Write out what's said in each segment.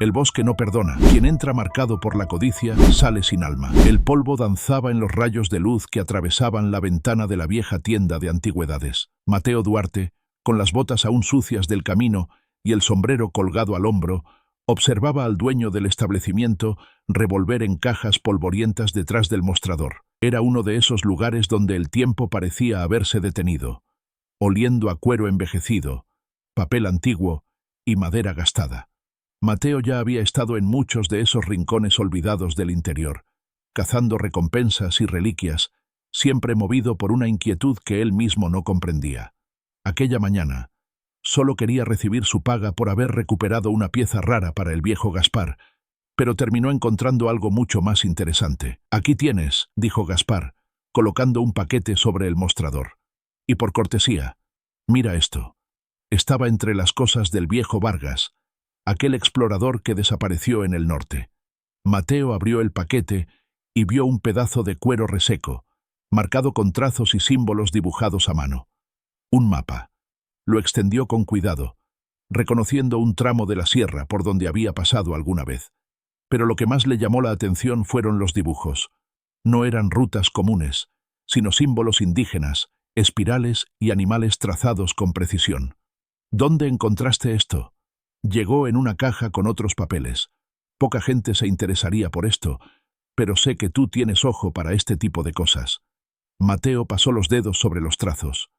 El bosque no perdona. Quien entra marcado por la codicia sale sin alma. El polvo danzaba en los rayos de luz que atravesaban la ventana de la vieja tienda de antigüedades. Mateo Duarte, con las botas aún sucias del camino y el sombrero colgado al hombro, observaba al dueño del establecimiento revolver en cajas polvorientas detrás del mostrador. Era uno de esos lugares donde el tiempo parecía haberse detenido, oliendo a cuero envejecido, papel antiguo y madera gastada. Mateo ya había estado en muchos de esos rincones olvidados del interior, cazando recompensas y reliquias, siempre movido por una inquietud que él mismo no comprendía. Aquella mañana, solo quería recibir su paga por haber recuperado una pieza rara para el viejo Gaspar, pero terminó encontrando algo mucho más interesante. «Aquí tienes», dijo Gaspar, colocando un paquete sobre el mostrador. «Y por cortesía, mira esto». Estaba entre las cosas del viejo Vargas, aquel explorador que desapareció en el norte. Mateo abrió el paquete y vio un pedazo de cuero reseco, marcado con trazos y símbolos dibujados a mano. Un mapa. Lo extendió con cuidado, reconociendo un tramo de la sierra por donde había pasado alguna vez. Pero lo que más le llamó la atención fueron los dibujos. No eran rutas comunes, sino símbolos indígenas, espirales y animales trazados con precisión. «¿Dónde encontraste esto?» Llegó en una caja con otros papeles. Poca gente se interesaría por esto, pero sé que tú tienes ojo para este tipo de cosas. Mateo pasó los dedos sobre los trazos.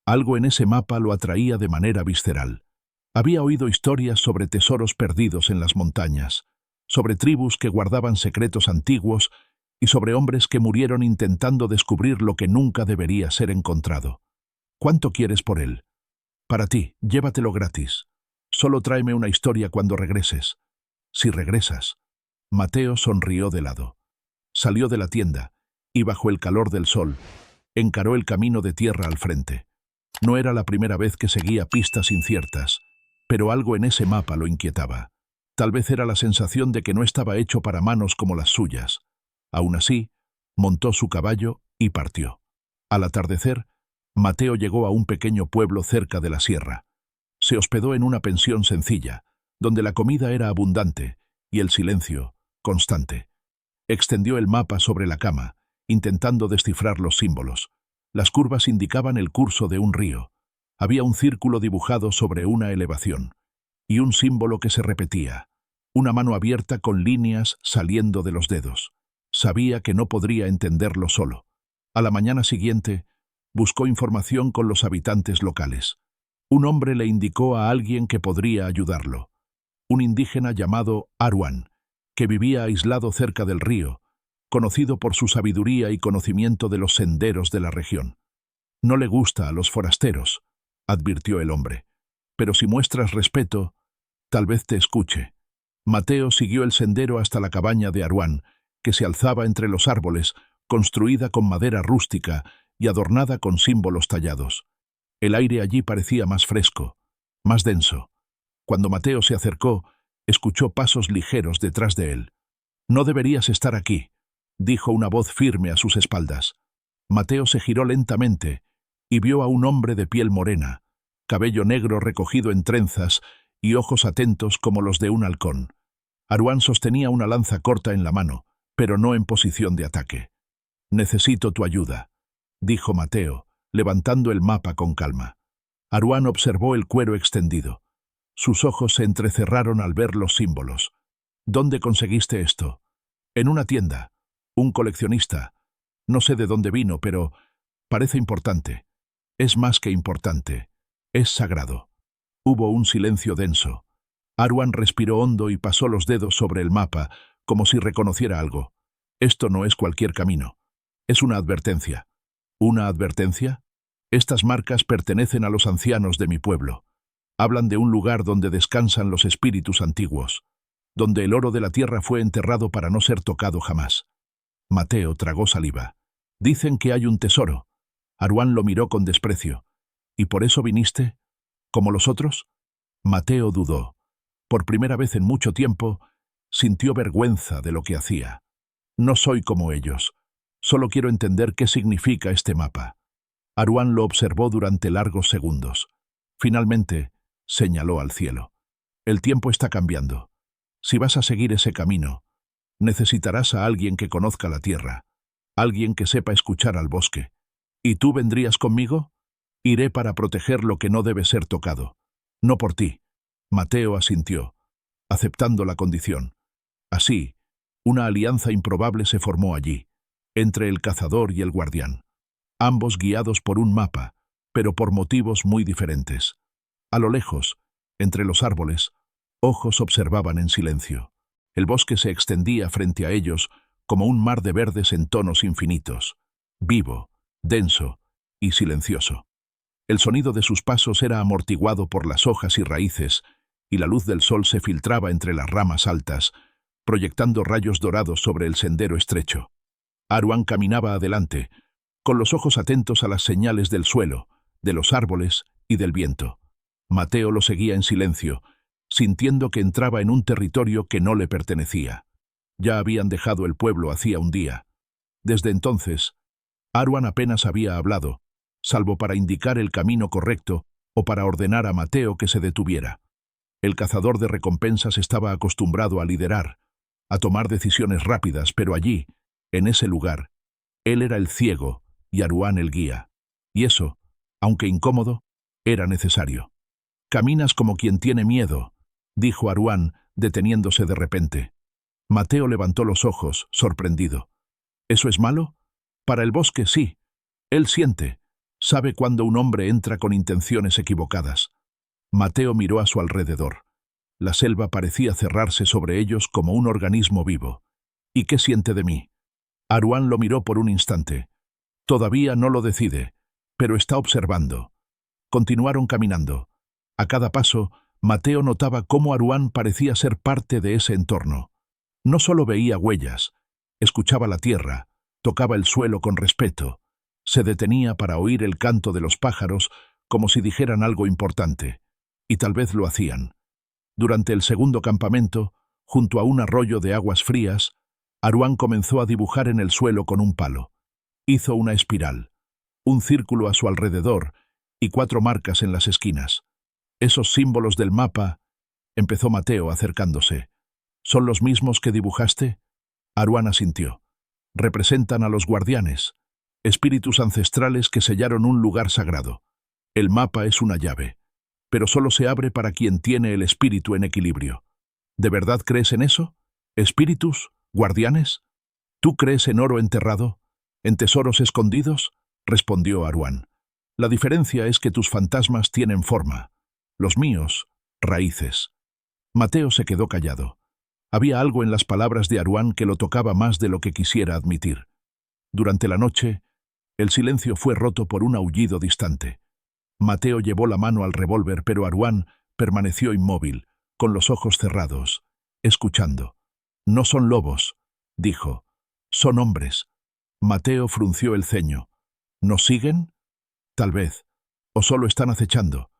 Algo en ese mapa lo atraía de manera visceral. Había oído historias sobre tesoros perdidos en las montañas, sobre tribus que guardaban secretos antiguos y sobre hombres que murieron intentando descubrir lo que nunca debería ser encontrado. ¿Cuánto quieres por él? Para ti, llévatelo gratis. Solo tráeme una historia cuando regreses. Si regresas. Mateo sonrió de lado. Salió de la tienda y, bajo el calor del sol, encaró el camino de tierra al frente. No era la primera vez que seguía pistas inciertas, pero algo en ese mapa lo inquietaba. Tal vez era la sensación de que no estaba hecho para manos como las suyas. Aún así, montó su caballo y partió. Al atardecer, Mateo llegó a un pequeño pueblo cerca de la sierra. Se hospedó en una pensión sencilla, donde la comida era abundante y el silencio constante. Extendió el mapa sobre la cama, intentando descifrar los símbolos. Las curvas indicaban el curso de un río. Había un círculo dibujado sobre una elevación, y un símbolo que se repetía, una mano abierta con líneas saliendo de los dedos. Sabía que no podría entenderlo solo. A la mañana siguiente, buscó información con los habitantes locales. Un hombre le indicó a alguien que podría ayudarlo. Un indígena llamado Aruan, que vivía aislado cerca del río, conocido por su sabiduría y conocimiento de los senderos de la región. «No le gusta a los forasteros», advirtió el hombre, «pero si muestras respeto, tal vez te escuche». Mateo siguió el sendero hasta la cabaña de Aruan, que se alzaba entre los árboles, construida con madera rústica y adornada con símbolos tallados. El aire allí parecía más fresco, más denso. Cuando Mateo se acercó, escuchó pasos ligeros detrás de él. «No deberías estar aquí», dijo una voz firme a sus espaldas. Mateo se giró lentamente y vio a un hombre de piel morena, cabello negro recogido en trenzas y ojos atentos como los de un halcón. Aruan sostenía una lanza corta en la mano, pero no en posición de ataque. «Necesito tu ayuda», dijo Mateo, levantando el mapa con calma. Aruan observó el cuero extendido. Sus ojos se entrecerraron al ver los símbolos. «¿Dónde conseguiste esto?» «En una tienda. Un coleccionista. No sé de dónde vino, pero parece importante. Es más que importante. Es sagrado». Hubo un silencio denso. Aruan respiró hondo y pasó los dedos sobre el mapa, como si reconociera algo. «Esto no es cualquier camino. Es una advertencia». «¿Una advertencia?» «Estas marcas pertenecen a los ancianos de mi pueblo. Hablan de un lugar donde descansan los espíritus antiguos, donde el oro de la tierra fue enterrado para no ser tocado jamás». Mateo tragó saliva. «Dicen que hay un tesoro». Aruan lo miró con desprecio. «¿Y por eso viniste? ¿Como los otros?» Mateo dudó. Por primera vez en mucho tiempo, sintió vergüenza de lo que hacía. «No soy como ellos. Solo quiero entender qué significa este mapa». Aruan lo observó durante largos segundos. Finalmente, señaló al cielo. «El tiempo está cambiando. Si vas a seguir ese camino, necesitarás a alguien que conozca la tierra, alguien que sepa escuchar al bosque. ¿Y tú vendrías conmigo? Iré para proteger lo que no debe ser tocado. No por ti. Mateo asintió, aceptando la condición. Así, una alianza improbable se formó allí, entre el cazador y el guardián, ambos guiados por un mapa, pero por motivos muy diferentes. A lo lejos, entre los árboles, ojos observaban en silencio. El bosque se extendía frente a ellos como un mar de verdes en tonos infinitos, vivo, denso y silencioso. El sonido de sus pasos era amortiguado por las hojas y raíces, y la luz del sol se filtraba entre las ramas altas, proyectando rayos dorados sobre el sendero estrecho. Aruán caminaba adelante, con los ojos atentos a las señales del suelo, de los árboles y del viento. Mateo lo seguía en silencio, sintiendo que entraba en un territorio que no le pertenecía. Ya habían dejado el pueblo hacía un día. Desde entonces, Aruán apenas había hablado, salvo para indicar el camino correcto o para ordenar a Mateo que se detuviera. El cazador de recompensas estaba acostumbrado a liderar, a tomar decisiones rápidas, pero allí, en ese lugar, él era el ciego y Aruán el guía. Y eso, aunque incómodo, era necesario. «Caminas como quien tiene miedo», dijo Aruán, deteniéndose de repente. Mateo levantó los ojos, sorprendido. «¿Eso es malo?» «Para el bosque, sí. Él siente, sabe cuando un hombre entra con intenciones equivocadas». Mateo miró a su alrededor. La selva parecía cerrarse sobre ellos como un organismo vivo. «¿Y qué siente de mí?» Aruán lo miró por un instante. Todavía no lo decide, pero está observando. Continuaron caminando. A cada paso, Mateo notaba cómo Aruán parecía ser parte de ese entorno. No solo veía huellas, escuchaba la tierra, tocaba el suelo con respeto, se detenía para oír el canto de los pájaros como si dijeran algo importante, y tal vez lo hacían. Durante el segundo campamento, junto a un arroyo de aguas frías, Aruán comenzó a dibujar en el suelo con un palo. Hizo una espiral, un círculo a su alrededor y 4 marcas en las esquinas. «Esos símbolos del mapa», empezó Mateo acercándose. «¿Son los mismos que dibujaste?» Aruán asintió. «Representan a los guardianes, espíritus ancestrales que sellaron un lugar sagrado. El mapa es una llave, pero solo se abre para quien tiene el espíritu en equilibrio». «¿De verdad crees en eso? ¿Espíritus? ¿Guardianes? ¿Tú crees en oro enterrado? ¿En tesoros escondidos?», respondió Aruán. «La diferencia es que tus fantasmas tienen forma. Los míos, raíces». Mateo se quedó callado. Había algo en las palabras de Aruán que lo tocaba más de lo que quisiera admitir. Durante la noche, el silencio fue roto por un aullido distante. Mateo llevó la mano al revólver, pero Aruán permaneció inmóvil, con los ojos cerrados, escuchando. «No son lobos», dijo. «Son hombres». Mateo frunció el ceño. «¿Nos siguen?» «Tal vez. O solo están acechando.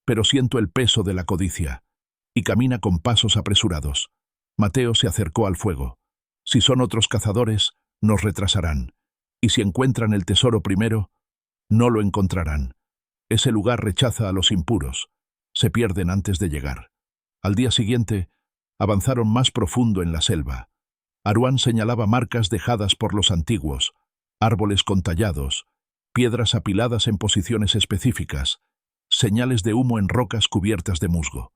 Pero siento el peso de la codicia». Y camina con pasos apresurados. Mateo se acercó al fuego. «Si son otros cazadores, nos retrasarán. Y si encuentran el tesoro primero, no lo encontrarán. Ese lugar rechaza a los impuros. Se pierden antes de llegar». Al día siguiente, avanzaron más profundo en la selva. Aruán señalaba marcas dejadas por los antiguos, árboles con tallados, piedras apiladas en posiciones específicas, señales de humo en rocas cubiertas de musgo.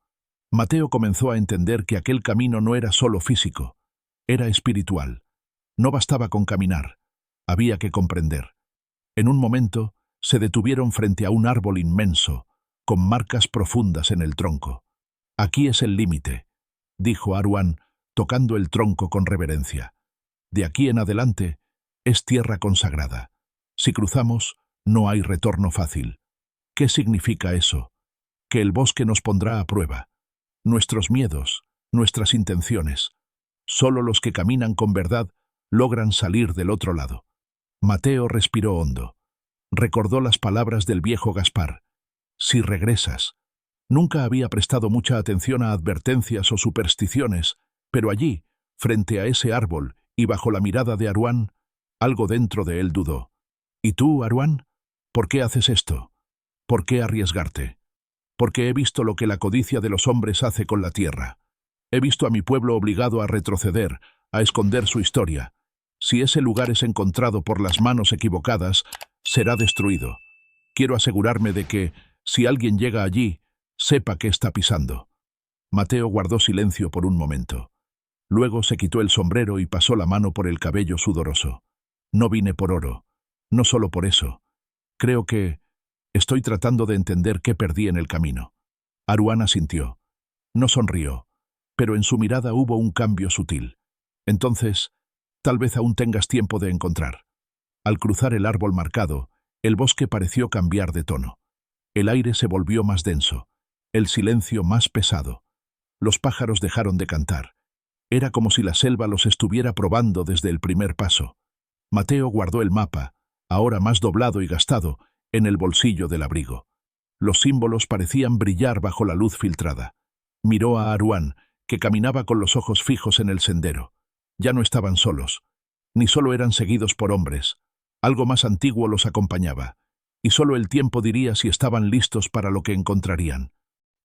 Mateo comenzó a entender que aquel camino no era solo físico, era espiritual. No bastaba con caminar, había que comprender. En un momento, se detuvieron frente a un árbol inmenso, con marcas profundas en el tronco. «Aquí es el límite», dijo Aruán, tocando el tronco con reverencia. «De aquí en adelante, es tierra consagrada. Si cruzamos, no hay retorno fácil». «¿Qué significa eso?» «Que el bosque nos pondrá a prueba. Nuestros miedos, nuestras intenciones. Solo los que caminan con verdad logran salir del otro lado». Mateo respiró hondo. Recordó las palabras del viejo Gaspar. «Si regresas». Nunca había prestado mucha atención a advertencias o supersticiones, pero allí, frente a ese árbol y bajo la mirada de Aruán, algo dentro de él dudó. «¿Y tú, Aruán? ¿Por qué haces esto? ¿Por qué arriesgarte?» «Porque he visto lo que la codicia de los hombres hace con la tierra. He visto a mi pueblo obligado a retroceder, a esconder su historia. Si ese lugar es encontrado por las manos equivocadas, será destruido. Quiero asegurarme de que, si alguien llega allí, sepa qué está pisando. Mateo guardó silencio por un momento. Luego se quitó el sombrero y pasó la mano por el cabello sudoroso. No vine por oro. No solo por eso. Creo que estoy tratando de entender qué perdí en el camino. Aruán asintió. No sonrió, pero en su mirada hubo un cambio sutil. Entonces, tal vez aún tengas tiempo de encontrar. Al cruzar el árbol marcado, el bosque pareció cambiar de tono. El aire se volvió más denso, el silencio más pesado. Los pájaros dejaron de cantar. Era como si la selva los estuviera probando desde el primer paso. Mateo guardó el mapa, ahora más doblado y gastado, en el bolsillo del abrigo. Los símbolos parecían brillar bajo la luz filtrada. Miró a Aruán, que caminaba con los ojos fijos en el sendero. Ya no estaban solos, ni solo eran seguidos por hombres. Algo más antiguo los acompañaba, y solo el tiempo diría si estaban listos para lo que encontrarían.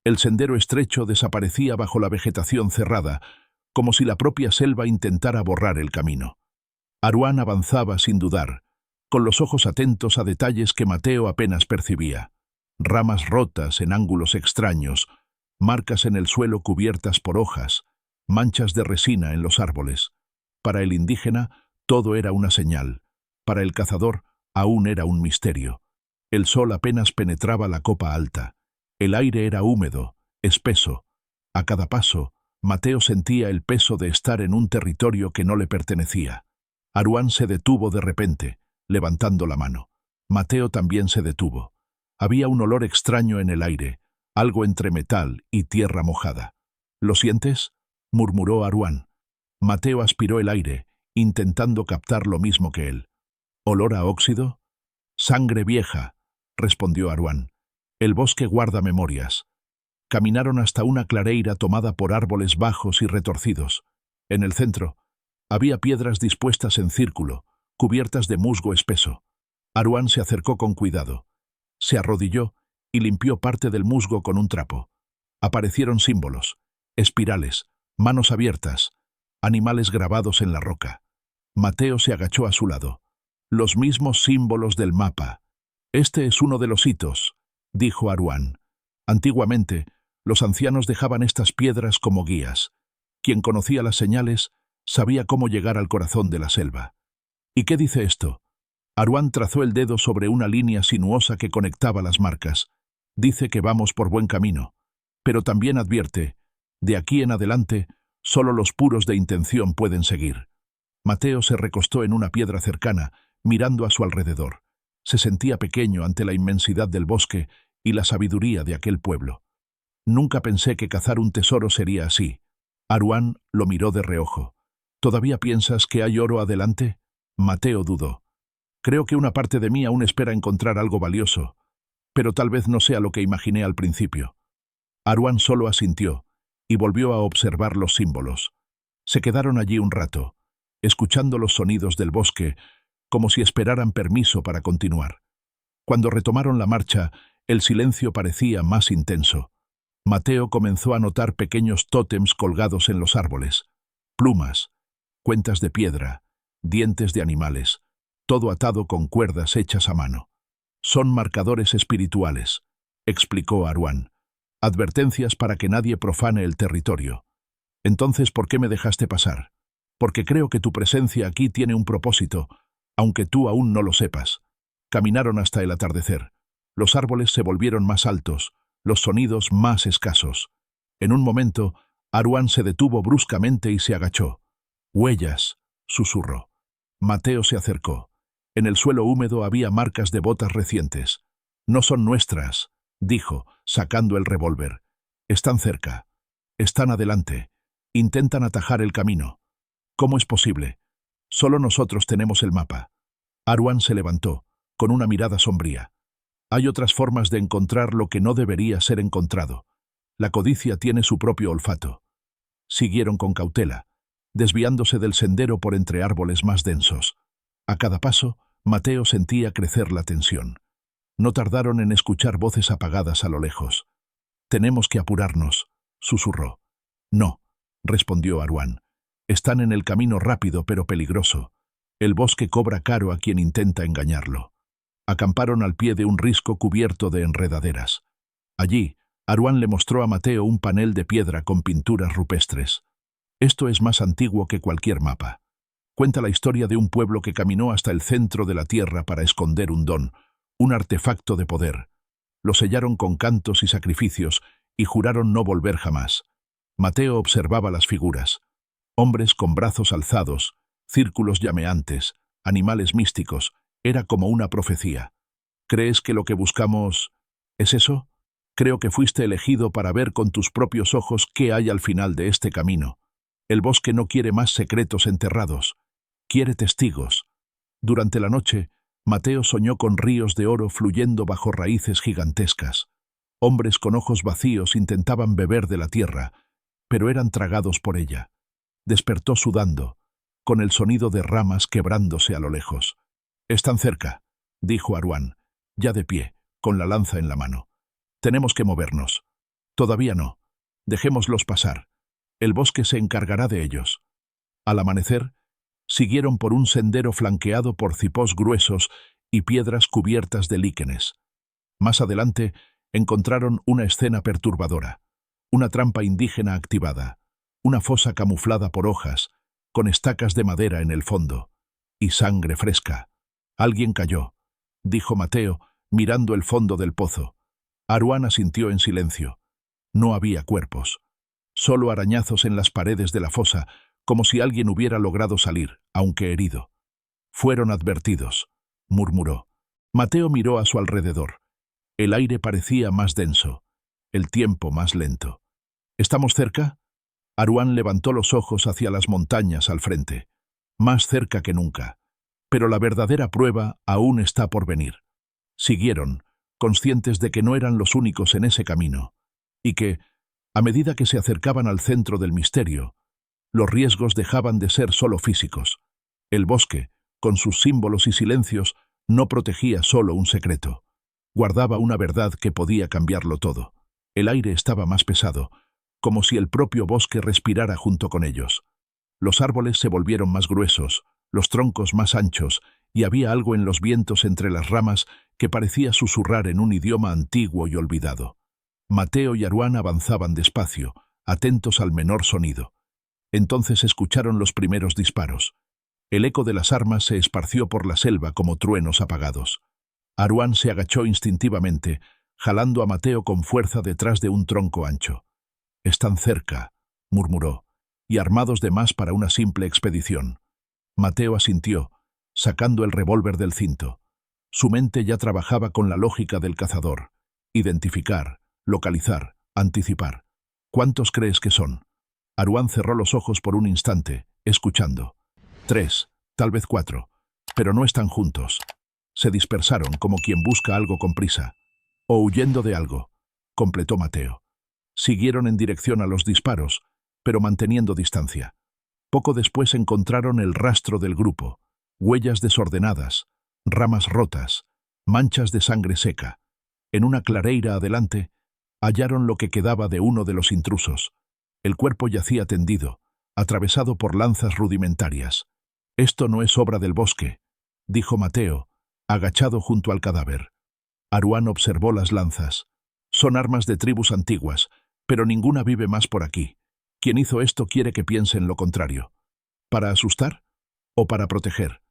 El sendero estrecho desaparecía bajo la vegetación cerrada, como si la propia selva intentara borrar el camino. Aruán avanzaba sin dudar, con los ojos atentos a detalles que Mateo apenas percibía. Ramas rotas en ángulos extraños, marcas en el suelo cubiertas por hojas, manchas de resina en los árboles. Para el indígena, todo era una señal. Para el cazador, aún era un misterio. El sol apenas penetraba la copa alta. El aire era húmedo, espeso. A cada paso, Mateo sentía el peso de estar en un territorio que no le pertenecía. Aruán se detuvo de repente, levantando la mano. Mateo también se detuvo. Había un olor extraño en el aire, algo entre metal y tierra mojada. ¿Lo sientes?, murmuró Aruán. Mateo aspiró el aire, intentando captar lo mismo que él. ¿Olor a óxido? Sangre vieja, respondió Aruán. El bosque guarda memorias. Caminaron hasta una clareira tomada por árboles bajos y retorcidos. En el centro, había piedras dispuestas en círculo, cubiertas de musgo espeso. Aruán se acercó con cuidado. Se arrodilló y limpió parte del musgo con un trapo. Aparecieron símbolos, espirales, manos abiertas, animales grabados en la roca. Mateo se agachó a su lado. Los mismos símbolos del mapa. Este es uno de los hitos, dijo Aruán. Antiguamente, los ancianos dejaban estas piedras como guías. Quien conocía las señales sabía cómo llegar al corazón de la selva. ¿Y qué dice esto? Aruán trazó el dedo sobre una línea sinuosa que conectaba las marcas. Dice que vamos por buen camino, pero también advierte, de aquí en adelante, solo los puros de intención pueden seguir. Mateo se recostó en una piedra cercana, mirando a su alrededor. Se sentía pequeño ante la inmensidad del bosque y la sabiduría de aquel pueblo. Nunca pensé que cazar un tesoro sería así. Aruán lo miró de reojo. ¿Todavía piensas que hay oro adelante? Mateo dudó. Creo que una parte de mí aún espera encontrar algo valioso, pero tal vez no sea lo que imaginé al principio. Aruán solo asintió y volvió a observar los símbolos. Se quedaron allí un rato, escuchando los sonidos del bosque, como si esperaran permiso para continuar. Cuando retomaron la marcha, el silencio parecía más intenso. Mateo comenzó a notar pequeños tótems colgados en los árboles. Plumas, cuentas de piedra, dientes de animales, todo atado con cuerdas hechas a mano. Son marcadores espirituales, explicó Aruán. Advertencias para que nadie profane el territorio. Entonces, ¿por qué me dejaste pasar? Porque creo que tu presencia aquí tiene un propósito, aunque tú aún no lo sepas. Caminaron hasta el atardecer. Los árboles se volvieron más altos, los sonidos más escasos. En un momento, Aruán se detuvo bruscamente y se agachó. «Huellas», susurró. Mateo se acercó. En el suelo húmedo había marcas de botas recientes. «No son nuestras», dijo, sacando el revólver. «Están cerca. Están adelante. Intentan atajar el camino. ¿Cómo es posible? Solo nosotros tenemos el mapa». Aruán se levantó, con una mirada sombría. «Hay otras formas de encontrar lo que no debería ser encontrado. La codicia tiene su propio olfato». Siguieron con cautela, desviándose del sendero por entre árboles más densos. A cada paso, Mateo sentía crecer la tensión. No tardaron en escuchar voces apagadas a lo lejos. «Tenemos que apurarnos», susurró. «No, respondió Aruán. Están en el camino rápido pero peligroso. El bosque cobra caro a quien intenta engañarlo. Acamparon al pie de un risco cubierto de enredaderas. Allí, Aruán le mostró a Mateo un panel de piedra con pinturas rupestres. Esto es más antiguo que cualquier mapa. Cuenta la historia de un pueblo que caminó hasta el centro de la tierra para esconder un don, un artefacto de poder. Lo sellaron con cantos y sacrificios y juraron no volver jamás. Mateo observaba las figuras. Hombres con brazos alzados, círculos llameantes, animales místicos. Era como una profecía. ¿Crees que lo que buscamos es eso? Creo que fuiste elegido para ver con tus propios ojos qué hay al final de este camino. El bosque no quiere más secretos enterrados. Quiere testigos. Durante la noche, Mateo soñó con ríos de oro fluyendo bajo raíces gigantescas. Hombres con ojos vacíos intentaban beber de la tierra, pero eran tragados por ella. Despertó sudando, con el sonido de ramas quebrándose a lo lejos. «Están cerca», dijo Aruán, ya de pie, con la lanza en la mano. «Tenemos que movernos». «Todavía no. Dejémoslos pasar. El bosque se encargará de ellos». Al amanecer, siguieron por un sendero flanqueado por cipós gruesos y piedras cubiertas de líquenes. Más adelante, encontraron una escena perturbadora. Una trampa indígena activada, una fosa camuflada por hojas, con estacas de madera en el fondo, y sangre fresca. «Alguien cayó», dijo Mateo, mirando el fondo del pozo. Aruán asintió en silencio. No había cuerpos. Solo arañazos en las paredes de la fosa, como si alguien hubiera logrado salir, aunque herido. «Fueron advertidos», murmuró. Mateo miró a su alrededor. El aire parecía más denso, el tiempo más lento. «¿Estamos cerca?» Aruán levantó los ojos hacia las montañas al frente. Más cerca que nunca. Pero la verdadera prueba aún está por venir. Siguieron, conscientes de que no eran los únicos en ese camino, y que, a medida que se acercaban al centro del misterio, los riesgos dejaban de ser solo físicos. El bosque, con sus símbolos y silencios, no protegía solo un secreto. Guardaba una verdad que podía cambiarlo todo. El aire estaba más pesado, como si el propio bosque respirara junto con ellos. Los árboles se volvieron más gruesos, los troncos más anchos, y había algo en los vientos entre las ramas que parecía susurrar en un idioma antiguo y olvidado. Mateo y Aruán avanzaban despacio, atentos al menor sonido. Entonces escucharon los primeros disparos. El eco de las armas se esparció por la selva como truenos apagados. Aruán se agachó instintivamente, jalando a Mateo con fuerza detrás de un tronco ancho. «Están cerca», murmuró, «y armados de más para una simple expedición». Mateo asintió, sacando el revólver del cinto. Su mente ya trabajaba con la lógica del cazador. Identificar, localizar, anticipar. «¿Cuántos crees que son?» Aruán cerró los ojos por un instante, escuchando. 3, tal vez 4, pero no están juntos. Se dispersaron como quien busca algo con prisa. «O huyendo de algo», completó Mateo. Siguieron en dirección a los disparos, pero manteniendo distancia. Poco después encontraron el rastro del grupo, huellas desordenadas, ramas rotas, manchas de sangre seca. En una clareira adelante, hallaron lo que quedaba de uno de los intrusos. El cuerpo yacía tendido, atravesado por lanzas rudimentarias. «Esto no es obra del bosque», dijo Mateo, agachado junto al cadáver. Aruán observó las lanzas. «Son armas de tribus antiguas, pero ninguna vive más por aquí. Quien hizo esto quiere que piensen lo contrario. ¿Para asustar? ¿O para proteger?»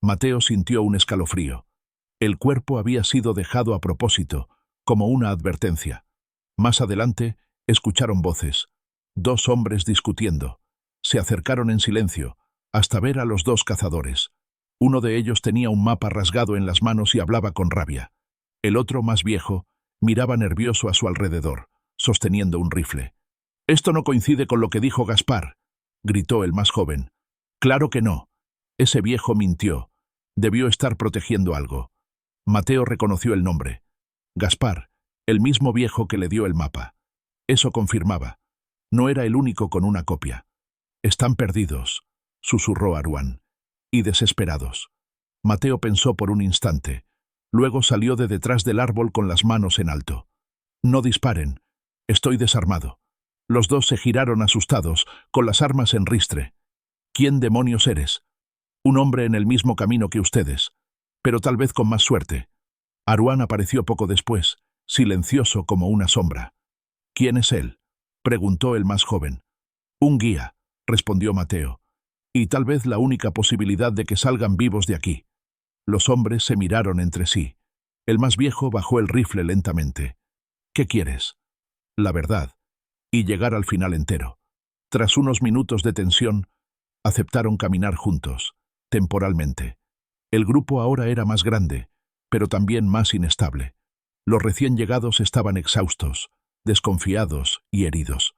Mateo sintió un escalofrío. El cuerpo había sido dejado a propósito, como una advertencia. Más adelante, escucharon voces. 2 hombres discutiendo. Se acercaron en silencio, hasta ver a los 2 cazadores. Uno de ellos tenía un mapa rasgado en las manos y hablaba con rabia. El otro, más viejo, miraba nervioso a su alrededor, sosteniendo un rifle. «Esto no coincide con lo que dijo Gaspar», gritó el más joven. «Claro que no. Ese viejo mintió. Debió estar protegiendo algo». Mateo reconoció el nombre. Gaspar, el mismo viejo que le dio el mapa. Eso confirmaba. No era el único con una copia. «Están perdidos», susurró Aruán. «Y desesperados». Mateo pensó por un instante. Luego salió de detrás del árbol con las manos en alto. «No disparen. Estoy desarmado». Los dos se giraron asustados, con las armas en ristre. ¿Quién demonios eres? Un hombre en el mismo camino que ustedes, pero tal vez con más suerte. Aruán apareció poco después, silencioso como una sombra. ¿Quién es él?, preguntó el más joven. Un guía, respondió Mateo, y tal vez la única posibilidad de que salgan vivos de aquí. Los hombres se miraron entre sí. El más viejo bajó el rifle lentamente. ¿Qué quieres? La verdad, y llegar al final entero. Tras unos minutos de tensión, aceptaron caminar juntos, temporalmente. El grupo ahora era más grande, pero también más inestable. Los recién llegados estaban exhaustos, desconfiados y heridos.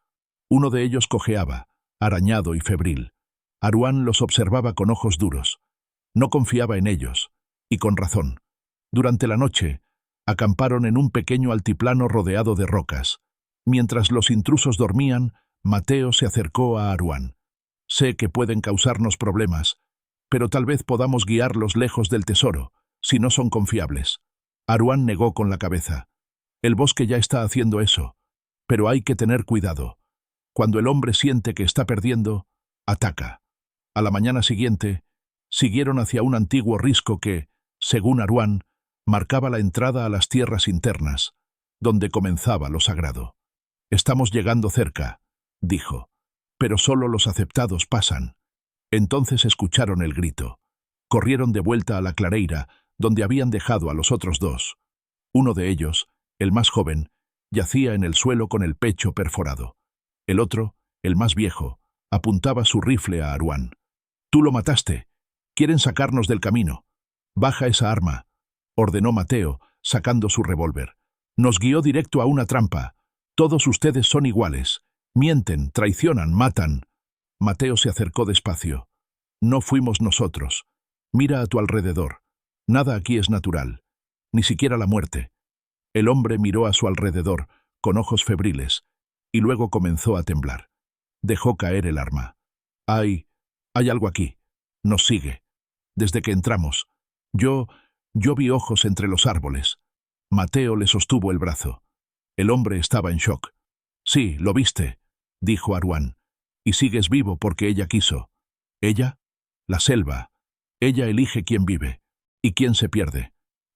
Uno de ellos cojeaba, arañado y febril. Aruán los observaba con ojos duros. No confiaba en ellos, y con razón. Durante la noche, acamparon en un pequeño altiplano rodeado de rocas. Mientras los intrusos dormían, Mateo se acercó a Aruán. Sé que pueden causarnos problemas, pero tal vez podamos guiarlos lejos del tesoro, si no son confiables. Aruán negó con la cabeza. El bosque ya está haciendo eso, pero hay que tener cuidado. Cuando el hombre siente que está perdiendo, ataca. A la mañana siguiente, siguieron hacia un antiguo risco que, según Aruán, marcaba la entrada a las tierras internas, donde comenzaba lo sagrado. Estamos llegando cerca, dijo, pero solo los aceptados pasan. Entonces escucharon el grito. Corrieron de vuelta a la clareira, donde habían dejado a los otros dos. Uno de ellos, el más joven, yacía en el suelo con el pecho perforado. El otro, el más viejo, apuntaba su rifle a Aruán. «Tú lo mataste. Quieren sacarnos del camino. Baja esa arma», ordenó Mateo, sacando su revólver. «Nos guió directo a una trampa. Todos ustedes son iguales. Mienten, traicionan, matan». Mateo se acercó despacio. «No fuimos nosotros. Mira a tu alrededor. Nada aquí es natural. Ni siquiera la muerte». El hombre miró a su alrededor, con ojos febriles, y luego comenzó a temblar. Dejó caer el arma. Hay algo aquí. Nos sigue. Desde que entramos. Yo vi ojos entre los árboles». Mateo le sostuvo el brazo. El hombre estaba en shock. «Sí, lo viste», dijo Aruán. «Y sigues vivo porque ella quiso». «¿Ella?» «La selva. Ella elige quién vive y quién se pierde».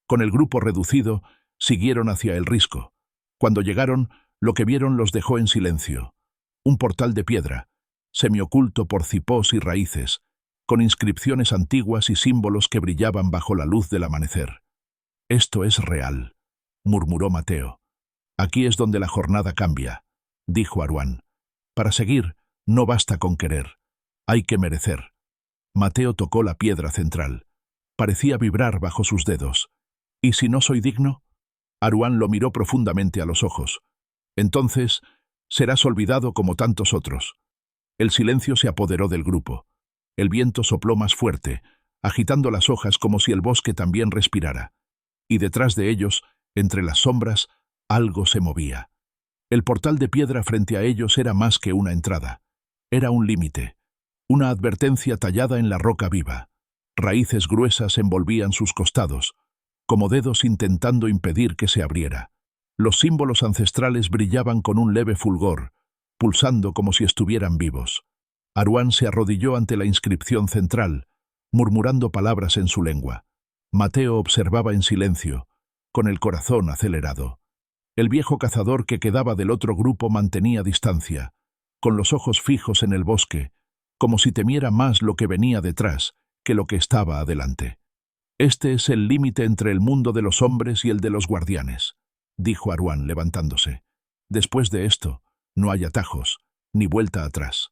Con el grupo reducido, siguieron hacia el risco. Cuando llegaron, lo que vieron los dejó en silencio. Un portal de piedra, semioculto por cipós y raíces, con inscripciones antiguas y símbolos que brillaban bajo la luz del amanecer. «Esto es real», murmuró Mateo. «Aquí es donde la jornada cambia», dijo Aruán. «Para seguir, no basta con querer. Hay que merecer». Mateo tocó la piedra central. Parecía vibrar bajo sus dedos. «¿Y si no soy digno?» Aruán lo miró profundamente a los ojos. «Entonces, serás olvidado como tantos otros». El silencio se apoderó del grupo. El viento sopló más fuerte, agitando las hojas como si el bosque también respirara. Y detrás de ellos, entre las sombras, algo se movía. El portal de piedra frente a ellos era más que una entrada. Era un límite, una advertencia tallada en la roca viva. Raíces gruesas envolvían sus costados, como dedos intentando impedir que se abriera. Los símbolos ancestrales brillaban con un leve fulgor, pulsando como si estuvieran vivos. Aruán se arrodilló ante la inscripción central, murmurando palabras en su lengua. Mateo observaba en silencio, con el corazón acelerado. El viejo cazador que quedaba del otro grupo mantenía distancia, con los ojos fijos en el bosque, como si temiera más lo que venía detrás que lo que estaba adelante. «Este es el límite entre el mundo de los hombres y el de los guardianes», dijo Aruán levantándose. «Después de esto, no hay atajos, ni vuelta atrás».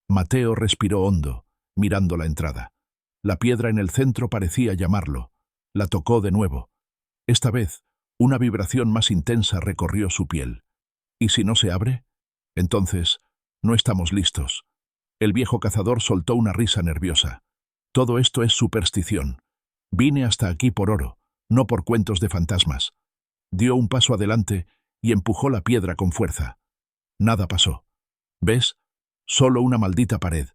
Mateo respiró hondo, mirando la entrada. La piedra en el centro parecía llamarlo. La tocó de nuevo. Esta vez, una vibración más intensa recorrió su piel. ¿Y si no se abre? Entonces, no estamos listos. El viejo cazador soltó una risa nerviosa. «Todo esto es superstición. Vine hasta aquí por oro, no por cuentos de fantasmas». Dio un paso adelante y empujó la piedra con fuerza. Nada pasó. ¿Ves? Solo una maldita pared.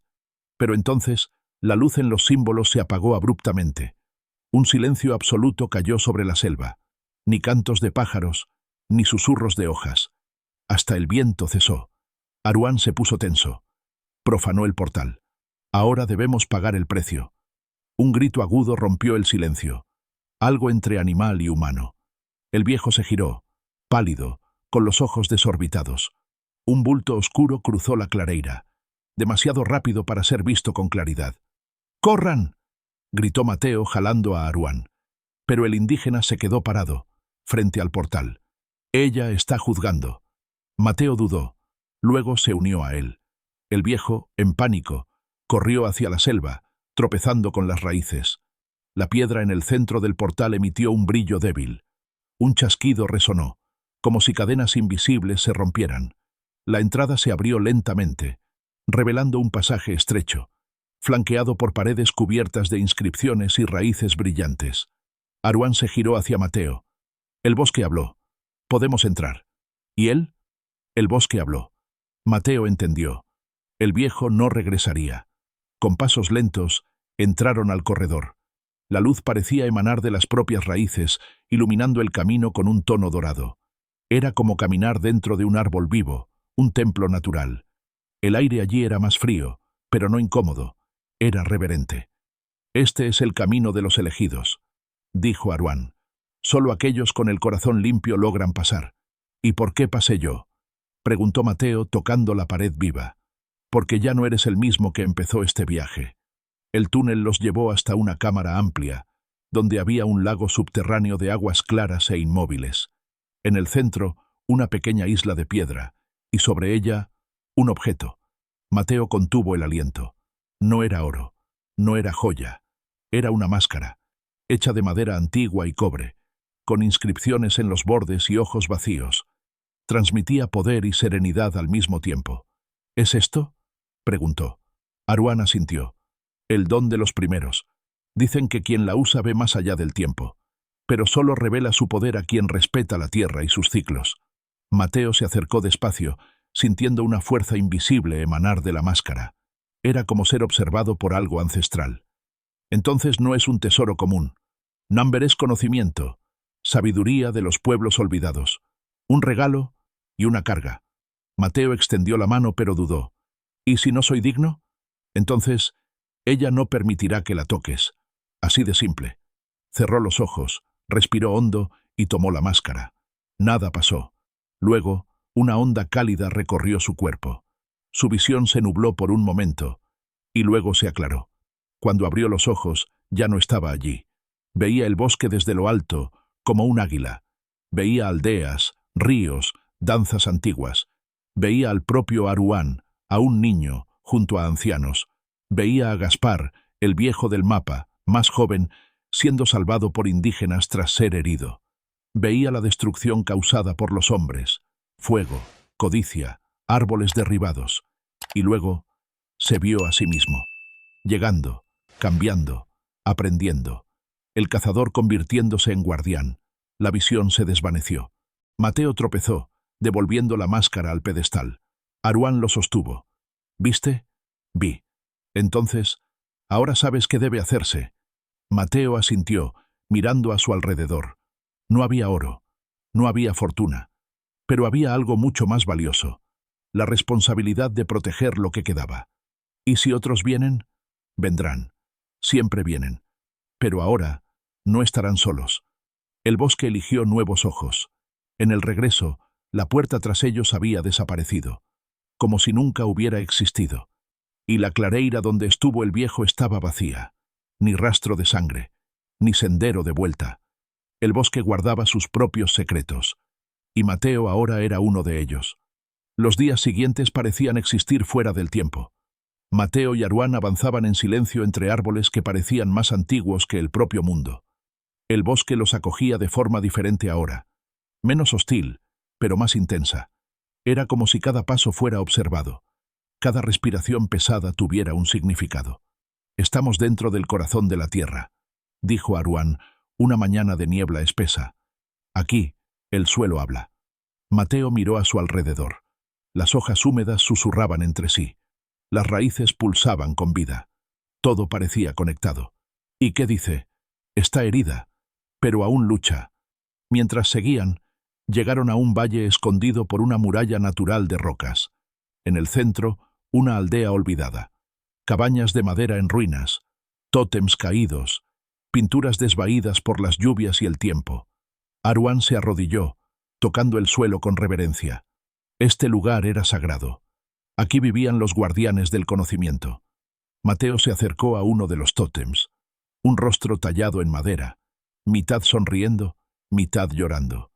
Pero entonces, la luz en los símbolos se apagó abruptamente. Un silencio absoluto cayó sobre la selva. Ni cantos de pájaros, ni susurros de hojas. Hasta el viento cesó. Aruán se puso tenso. Profanó el portal. Ahora debemos pagar el precio. Un grito agudo rompió el silencio. Algo entre animal y humano. El viejo se giró, pálido, con los ojos desorbitados. Un bulto oscuro cruzó la clareira, demasiado rápido para ser visto con claridad. ¡Corran!, gritó Mateo jalando a Aruán. Pero el indígena se quedó parado, frente al portal. Ella está juzgando. Mateo dudó. Luego se unió a él. El viejo, en pánico, corrió hacia la selva, tropezando con las raíces. La piedra en el centro del portal emitió un brillo débil. Un chasquido resonó, como si cadenas invisibles se rompieran. La entrada se abrió lentamente, revelando un pasaje estrecho, flanqueado por paredes cubiertas de inscripciones y raíces brillantes. Aruán se giró hacia Mateo. El bosque habló. «Podemos entrar». ¿Y él? El bosque habló. Mateo entendió. El viejo no regresaría. Con pasos lentos, entraron al corredor. La luz parecía emanar de las propias raíces, iluminando el camino con un tono dorado. Era como caminar dentro de un árbol vivo, un templo natural. El aire allí era más frío, pero no incómodo. Era reverente. «Este es el camino de los elegidos», dijo Aruán. «Solo aquellos con el corazón limpio logran pasar». «¿Y por qué pasé yo?», preguntó Mateo tocando la pared viva. «Porque ya no eres el mismo que empezó este viaje». El túnel los llevó hasta una cámara amplia, donde había un lago subterráneo de aguas claras e inmóviles. En el centro, una pequeña isla de piedra, y sobre ella, un objeto. Mateo contuvo el aliento. No era oro, no era joya, era una máscara, hecha de madera antigua y cobre, con inscripciones en los bordes y ojos vacíos. Transmitía poder y serenidad al mismo tiempo. «¿Es esto?», preguntó. Aruán asintió. «El don de los primeros. Dicen que quien la usa ve más allá del tiempo, pero solo revela su poder a quien respeta la tierra y sus ciclos». Mateo se acercó despacio, sintiendo una fuerza invisible emanar de la máscara. Era como ser observado por algo ancestral. «Entonces no es un tesoro común. Number es conocimiento, sabiduría de los pueblos olvidados. Un regalo y una carga». Mateo extendió la mano pero dudó. «¿Y si no soy digno?». «Entonces, ella no permitirá que la toques». Así de simple. Cerró los ojos, respiró hondo y tomó la máscara. Nada pasó. Luego, una onda cálida recorrió su cuerpo. Su visión se nubló por un momento, y luego se aclaró. Cuando abrió los ojos, ya no estaba allí. Veía el bosque desde lo alto, como un águila. Veía aldeas, ríos, danzas antiguas. Veía al propio Aruán, a un niño, junto a ancianos. Veía a Gaspar, el viejo del mapa, más joven, siendo salvado por indígenas tras ser herido. Veía la destrucción causada por los hombres, fuego, codicia, árboles derribados. Y luego se vio a sí mismo, llegando, cambiando, aprendiendo. El cazador convirtiéndose en guardián. La visión se desvaneció. Mateo tropezó, devolviendo la máscara al pedestal. Aruán lo sostuvo. «¿Viste?». «Vi». «Entonces, ahora sabes qué debe hacerse». Mateo asintió, mirando a su alrededor. No había oro, no había fortuna, pero había algo mucho más valioso: la responsabilidad de proteger lo que quedaba. ¿Y si otros vienen? Vendrán. Siempre vienen. Pero ahora no estarán solos. El bosque eligió nuevos ojos. En el regreso, la puerta tras ellos había desaparecido, como si nunca hubiera existido. Y la clareira donde estuvo el viejo estaba vacía. Ni rastro de sangre, ni sendero de vuelta. El bosque guardaba sus propios secretos, y Mateo ahora era uno de ellos. Los días siguientes parecían existir fuera del tiempo. Mateo y Aruán avanzaban en silencio entre árboles que parecían más antiguos que el propio mundo. El bosque los acogía de forma diferente ahora, menos hostil, pero más intensa. Era como si cada paso fuera observado, cada respiración pesada tuviera un significado. «Estamos dentro del corazón de la tierra», dijo Aruán, una mañana de niebla espesa. «Aquí, el suelo habla». Mateo miró a su alrededor. Las hojas húmedas susurraban entre sí. Las raíces pulsaban con vida. Todo parecía conectado. «¿Y qué dice?». «Está herida, pero aún lucha». Mientras seguían, llegaron a un valle escondido por una muralla natural de rocas. En el centro, una aldea olvidada. Cabañas de madera en ruinas, tótems caídos, pinturas desvaídas por las lluvias y el tiempo. Aruan se arrodilló, tocando el suelo con reverencia. Este lugar era sagrado. Aquí vivían los guardianes del conocimiento. Mateo se acercó a uno de los tótems. Un rostro tallado en madera, mitad sonriendo, mitad llorando.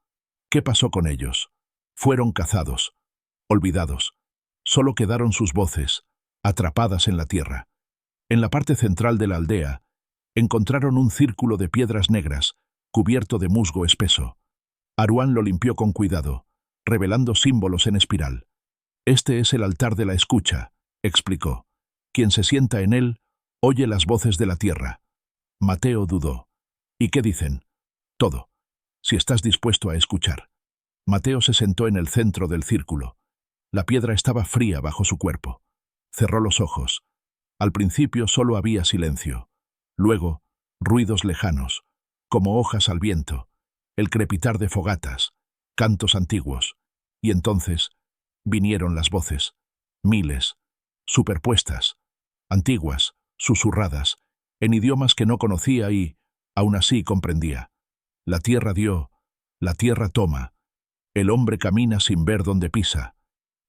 ¿Qué pasó con ellos? Fueron cazados, olvidados. Solo quedaron sus voces, atrapadas en la tierra. En la parte central de la aldea, encontraron un círculo de piedras negras, cubierto de musgo espeso. Aruan lo limpió con cuidado, revelando símbolos en espiral. Este es el altar de la escucha, explicó. Quien se sienta en él, oye las voces de la tierra. Mateo dudó. ¿Y qué dicen? Todo. Si estás dispuesto a escuchar. Mateo se sentó en el centro del círculo. La piedra estaba fría bajo su cuerpo. Cerró los ojos. Al principio solo había silencio. Luego, ruidos lejanos, como hojas al viento, el crepitar de fogatas, cantos antiguos. Y entonces vinieron las voces, miles, superpuestas, antiguas, susurradas, en idiomas que no conocía y, aún así, comprendía. La tierra dio, la tierra toma, el hombre camina sin ver dónde pisa,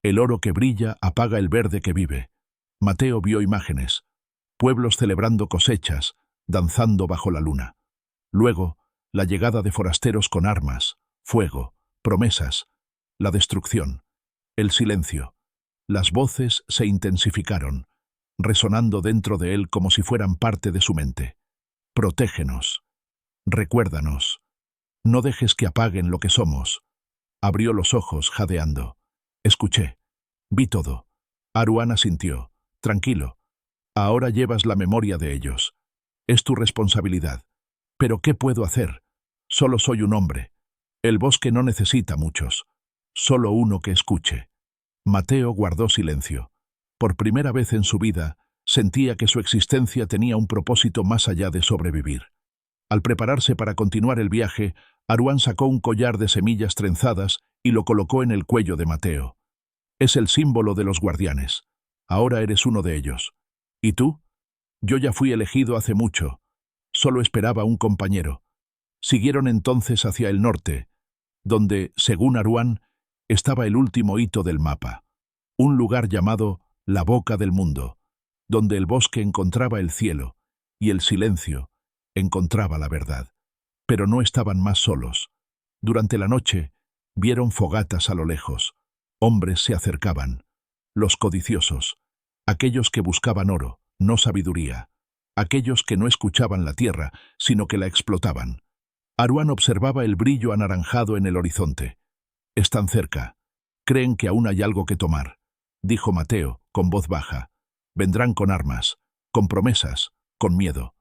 el oro que brilla apaga el verde que vive. Mateo vio imágenes, pueblos celebrando cosechas, danzando bajo la luna. Luego, la llegada de forasteros con armas, fuego, promesas, la destrucción, el silencio. Las voces se intensificaron, resonando dentro de él como si fueran parte de su mente. Protégenos. Recuérdanos. No dejes que apaguen lo que somos. Abrió los ojos, jadeando. Escuché. Vi todo. Aruan asintió. Tranquilo. Ahora llevas la memoria de ellos. Es tu responsabilidad. ¿Pero qué puedo hacer? Solo soy un hombre. El bosque no necesita muchos. Solo uno que escuche. Mateo guardó silencio. Por primera vez en su vida, sentía que su existencia tenía un propósito más allá de sobrevivir. Al prepararse para continuar el viaje, Aruan sacó un collar de semillas trenzadas y lo colocó en el cuello de Mateo. Es el símbolo de los guardianes. Ahora eres uno de ellos. ¿Y tú? Yo ya fui elegido hace mucho. Solo esperaba un compañero. Siguieron entonces hacia el norte, donde, según Aruan, estaba el último hito del mapa. Un lugar llamado la Boca del Mundo, donde el bosque encontraba el cielo y el silencio encontraba la verdad. Pero no estaban más solos. Durante la noche, vieron fogatas a lo lejos. Hombres se acercaban. Los codiciosos. Aquellos que buscaban oro, no sabiduría. Aquellos que no escuchaban la tierra, sino que la explotaban. Aruan observaba el brillo anaranjado en el horizonte. Están cerca. Creen que aún hay algo que tomar, dijo Mateo, con voz baja. Vendrán con armas, con promesas, con miedo.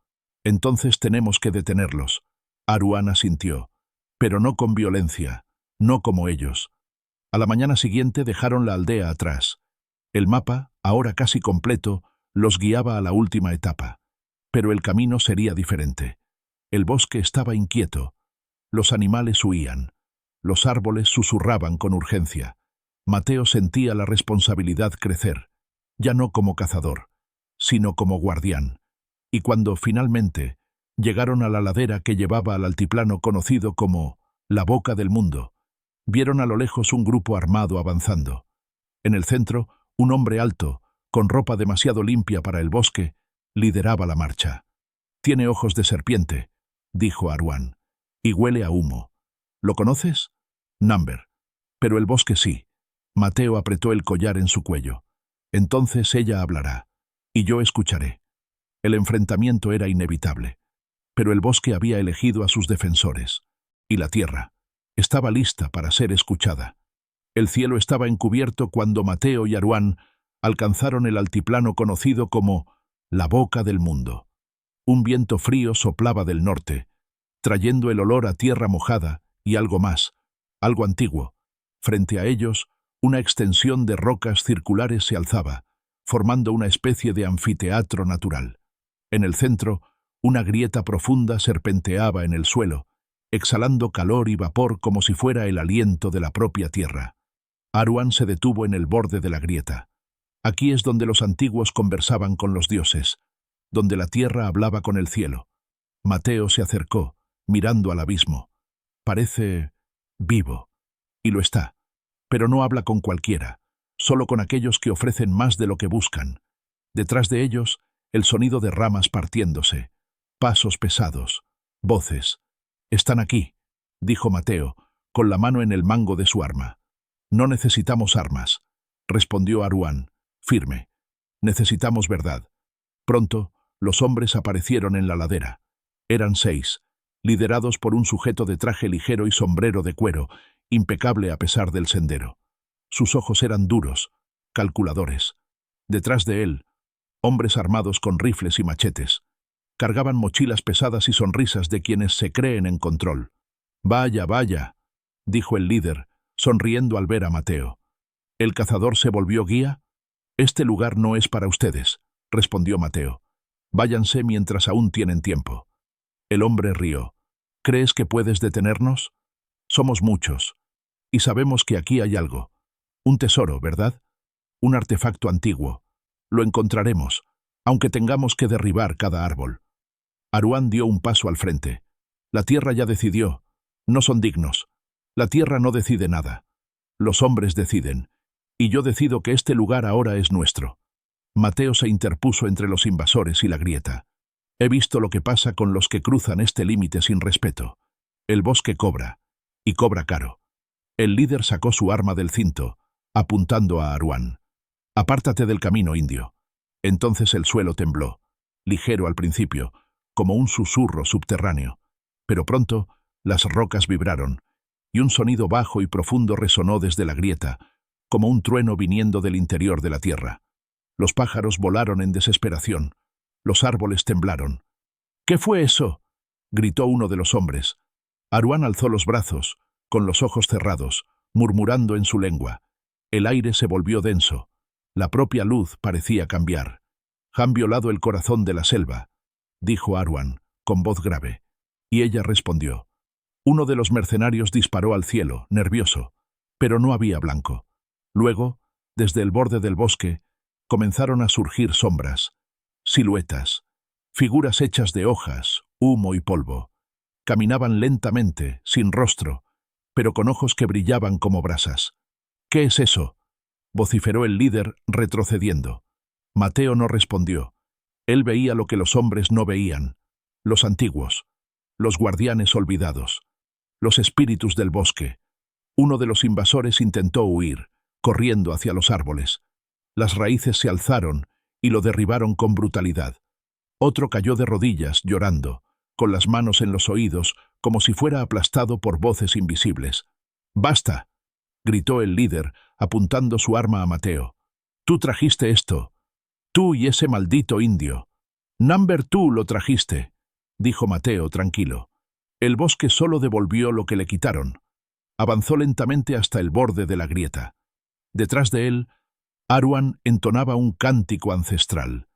Entonces tenemos que detenerlos. Aruan asintió, pero no con violencia, no como ellos. A la mañana siguiente dejaron la aldea atrás. El mapa, ahora casi completo, los guiaba a la última etapa. Pero el camino sería diferente. El bosque estaba inquieto. Los animales huían. Los árboles susurraban con urgencia. Mateo sentía la responsabilidad crecer, ya no como cazador, sino como guardián. Y cuando, finalmente, llegaron a la ladera que llevaba al altiplano conocido como la Boca del Mundo, vieron a lo lejos un grupo armado avanzando. En el centro, un hombre alto, con ropa demasiado limpia para el bosque, lideraba la marcha. «Tiene ojos de serpiente», dijo Aruan, «y huele a humo. ¿Lo conoces?» «Number. Pero el bosque sí». Mateo apretó el collar en su cuello. «Entonces ella hablará, y yo escucharé». El enfrentamiento era inevitable, pero el bosque había elegido a sus defensores, y la tierra estaba lista para ser escuchada. El cielo estaba encubierto cuando Mateo y Aruan alcanzaron el altiplano conocido como la Boca del Mundo. Un viento frío soplaba del norte, trayendo el olor a tierra mojada y algo más, algo antiguo. Frente a ellos, una extensión de rocas circulares se alzaba, formando una especie de anfiteatro natural. En el centro, una grieta profunda serpenteaba en el suelo, exhalando calor y vapor como si fuera el aliento de la propia tierra. Aruán se detuvo en el borde de la grieta. Aquí es donde los antiguos conversaban con los dioses, donde la tierra hablaba con el cielo. Mateo se acercó, mirando al abismo. Parece vivo, y lo está, pero no habla con cualquiera, solo con aquellos que ofrecen más de lo que buscan. Detrás de ellos, el sonido de ramas partiéndose, pasos pesados, voces. «Están aquí», dijo Mateo, con la mano en el mango de su arma. «No necesitamos armas», respondió Aruán, firme. «Necesitamos verdad». Pronto, los hombres aparecieron en la ladera. Eran 6, liderados por un sujeto de traje ligero y sombrero de cuero, impecable a pesar del sendero. Sus ojos eran duros, calculadores. Detrás de él, hombres armados con rifles y machetes. Cargaban mochilas pesadas y sonrisas de quienes se creen en control. «Vaya, vaya», dijo el líder, sonriendo al ver a Mateo. ¿El cazador se volvió guía? «Este lugar no es para ustedes», respondió Mateo. «Váyanse mientras aún tienen tiempo». El hombre rió. «¿Crees que puedes detenernos? Somos muchos. Y sabemos que aquí hay algo. Un tesoro, ¿verdad? Un artefacto antiguo. Lo encontraremos, aunque tengamos que derribar cada árbol». Aruán dio un paso al frente. «La tierra ya decidió. No son dignos. La tierra no decide nada. Los hombres deciden. Y yo decido que este lugar ahora es nuestro». Mateo se interpuso entre los invasores y la grieta. «He visto lo que pasa con los que cruzan este límite sin respeto. El bosque cobra, y cobra caro». El líder sacó su arma del cinto, apuntando a Aruán. «Apártate del camino, indio». Entonces el suelo tembló, ligero al principio, como un susurro subterráneo. Pero pronto, las rocas vibraron, y un sonido bajo y profundo resonó desde la grieta, como un trueno viniendo del interior de la tierra. Los pájaros volaron en desesperación. Los árboles temblaron. «¿Qué fue eso?», gritó uno de los hombres. Aruán alzó los brazos, con los ojos cerrados, murmurando en su lengua. El aire se volvió denso. La propia luz parecía cambiar. «Han violado el corazón de la selva», dijo Aruán, con voz grave. Y ella respondió. Uno de los mercenarios disparó al cielo, nervioso, pero no había blanco. Luego, desde el borde del bosque, comenzaron a surgir sombras, siluetas, figuras hechas de hojas, humo y polvo. Caminaban lentamente, sin rostro, pero con ojos que brillaban como brasas. «¿Qué es eso?», vociferó el líder, retrocediendo. Mateo no respondió. Él veía lo que los hombres no veían, los antiguos, los guardianes olvidados, los espíritus del bosque. Uno de los invasores intentó huir, corriendo hacia los árboles. Las raíces se alzaron y lo derribaron con brutalidad. Otro cayó de rodillas, llorando, con las manos en los oídos, como si fuera aplastado por voces invisibles. «¡Basta!», gritó el líder, apuntando su arma a Mateo. «Tú trajiste esto. Tú y ese maldito indio. Number tú lo trajiste», dijo Mateo tranquilo. El bosque solo devolvió lo que le quitaron. Avanzó lentamente hasta el borde de la grieta. Detrás de él, Aruán entonaba un cántico ancestral.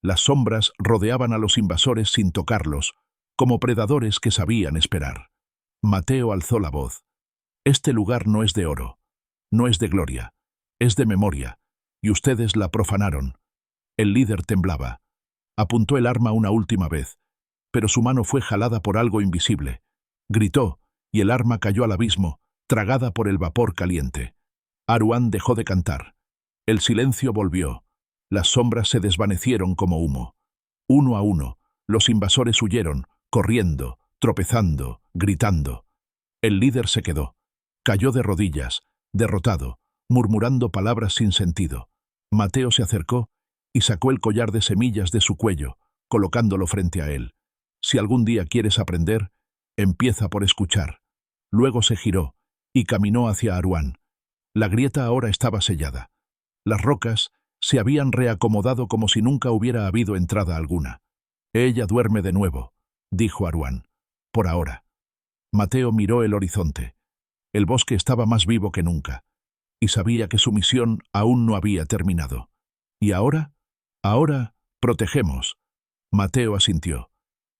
Las sombras rodeaban a los invasores sin tocarlos, como predadores que sabían esperar. Mateo alzó la voz. «Este lugar no es de oro, no es de gloria, es de memoria, y ustedes la profanaron». El líder temblaba. Apuntó el arma una última vez, pero su mano fue jalada por algo invisible. Gritó, y el arma cayó al abismo, tragada por el vapor caliente. Aruán dejó de cantar. El silencio volvió. Las sombras se desvanecieron como humo. Uno a uno, los invasores huyeron, corriendo, tropezando, gritando. El líder se quedó. Cayó de rodillas, derrotado, murmurando palabras sin sentido. Mateo se acercó y sacó el collar de semillas de su cuello, colocándolo frente a él. «Si algún día quieres aprender, empieza por escuchar». Luego se giró y caminó hacia Aruán. La grieta ahora estaba sellada. Las rocas se habían reacomodado como si nunca hubiera habido entrada alguna. «Ella duerme de nuevo», dijo Aruán. «Por ahora». Mateo miró el horizonte. El bosque estaba más vivo que nunca, y sabía que su misión aún no había terminado. «¿Y ahora?» «Ahora protegemos». Mateo asintió.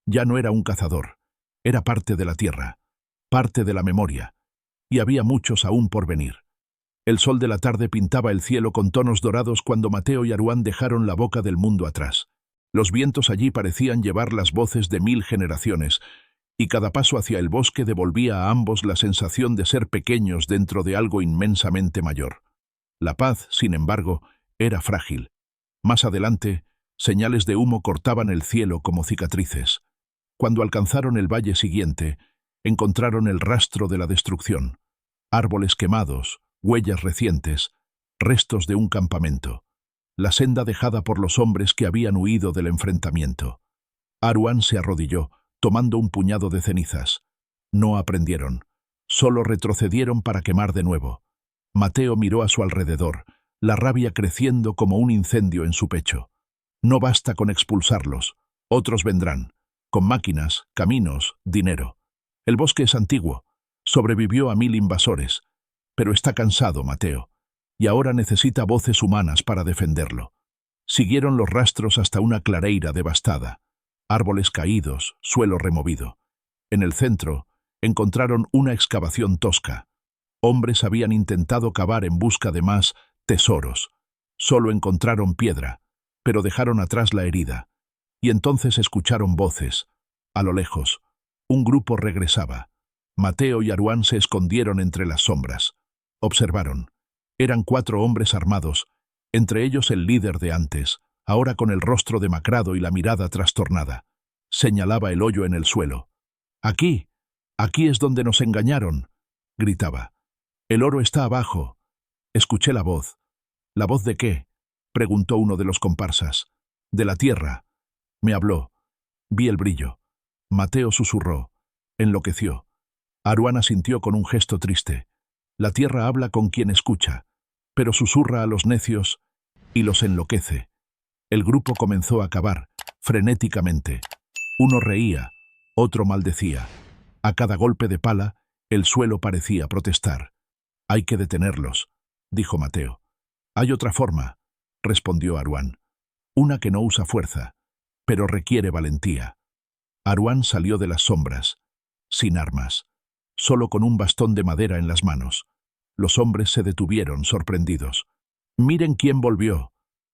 Ya no era un cazador, era parte de la tierra, parte de la memoria, y había muchos aún por venir. El sol de la tarde pintaba el cielo con tonos dorados cuando Mateo y Aruán dejaron la boca del mundo atrás. Los vientos allí parecían llevar las voces de 1000 generaciones, y cada paso hacia el bosque devolvía a ambos la sensación de ser pequeños dentro de algo inmensamente mayor. La paz, sin embargo, era frágil. Más adelante, señales de humo cortaban el cielo como cicatrices. Cuando alcanzaron el valle siguiente, encontraron el rastro de la destrucción. Árboles quemados, huellas recientes, restos de un campamento. La senda dejada por los hombres que habían huido del enfrentamiento. Aruán se arrodilló, tomando un puñado de cenizas. No aprendieron. Solo retrocedieron para quemar de nuevo. Mateo miró a su alrededor, la rabia creciendo como un incendio en su pecho. No basta con expulsarlos. Otros vendrán. Con máquinas, caminos, dinero. El bosque es antiguo. Sobrevivió a 1000 invasores. Pero está cansado, Mateo. Y ahora necesita voces humanas para defenderlo. Siguieron los rastros hasta una clareira devastada. Árboles caídos, suelo removido. En el centro, encontraron una excavación tosca. Hombres habían intentado cavar en busca de más tesoros. Solo encontraron piedra, pero dejaron atrás la herida. Y entonces escucharon voces. A lo lejos, un grupo regresaba. Mateo y Aruán se escondieron entre las sombras. Observaron. Eran 4 hombres armados, entre ellos el líder de antes, ahora con el rostro demacrado y la mirada trastornada. Señalaba el hoyo en el suelo. «Aquí, aquí es donde nos engañaron», gritaba. «El oro está abajo». Escuché la voz. «¿La voz de qué?», preguntó uno de los comparsas. «De la tierra». Me habló. Vi el brillo. Mateo susurró. Enloqueció. Aruán asintió con un gesto triste. La tierra habla con quien escucha, pero susurra a los necios y los enloquece. El grupo comenzó a cavar, frenéticamente. Uno reía, otro maldecía. A cada golpe de pala, el suelo parecía protestar. «Hay que detenerlos», dijo Mateo. «Hay otra forma», respondió Aruán. «Una que no usa fuerza, pero requiere valentía». Aruán salió de las sombras, sin armas, solo con un bastón de madera en las manos. Los hombres se detuvieron, sorprendidos. «Miren quién volvió»,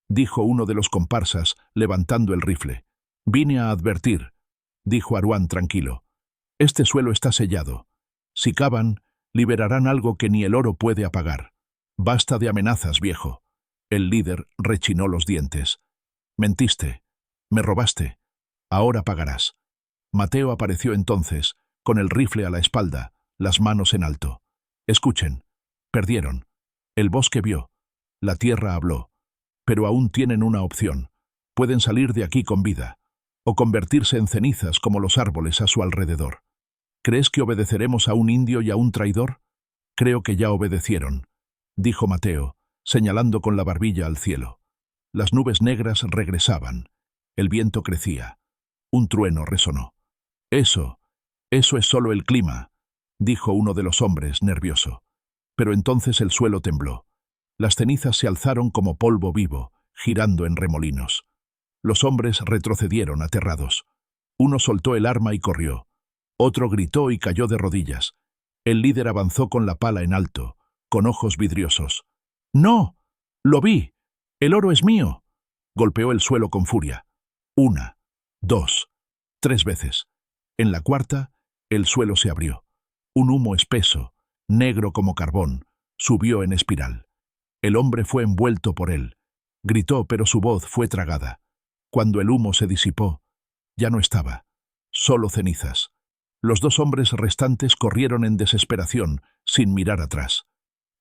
dijo uno de los comparsas, levantando el rifle. «Vine a advertir», dijo Aruán tranquilo. «Este suelo está sellado. Si cavan, liberarán algo que ni el oro puede apagar. Basta de amenazas, viejo». El líder rechinó los dientes. «Mentiste. Me robaste. Ahora pagarás». Mateo apareció entonces, con el rifle a la espalda, las manos en alto. «Escuchen. Perdieron. El bosque vio. La tierra habló. Pero aún tienen una opción. Pueden salir de aquí con vida, o convertirse en cenizas como los árboles a su alrededor. ¿Crees que obedeceremos a un indio y a un traidor? Creo que ya obedecieron», dijo Mateo, señalando con la barbilla al cielo. Las nubes negras regresaban. El viento crecía. Un trueno resonó. Eso es solo el clima», dijo uno de los hombres, nervioso. Pero entonces el suelo tembló. Las cenizas se alzaron como polvo vivo, girando en remolinos. Los hombres retrocedieron aterrados. Uno soltó el arma y corrió. Otro gritó y cayó de rodillas. El líder avanzó con la pala en alto, con ojos vidriosos. «¡No! ¡Lo vi! ¡El oro es mío!». Golpeó el suelo con furia. 1, 2, 3 veces. En la cuarta, el suelo se abrió. Un humo espeso, negro como carbón, subió en espiral. El hombre fue envuelto por él. Gritó, pero su voz fue tragada. Cuando el humo se disipó, ya no estaba. Solo cenizas. Los 2 hombres restantes corrieron en desesperación, sin mirar atrás.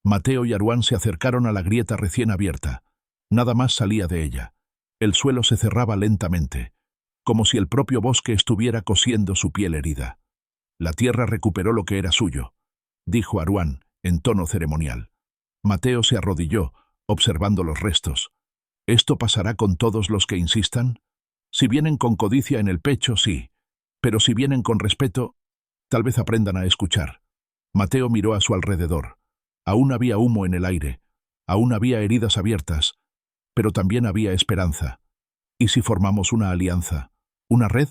Mateo y Aruán se acercaron a la grieta recién abierta. Nada más salía de ella. El suelo se cerraba lentamente, como si el propio bosque estuviera cosiendo su piel herida. «La tierra recuperó lo que era suyo», dijo Aruán, en tono ceremonial. Mateo se arrodilló, observando los restos. «¿Esto pasará con todos los que insistan? Si vienen con codicia en el pecho, sí. Pero si vienen con respeto, tal vez aprendan a escuchar». Mateo miró a su alrededor. Aún había humo en el aire. Aún había heridas abiertas. Pero también había esperanza. ¿Y si formamos una alianza? ¿Una red?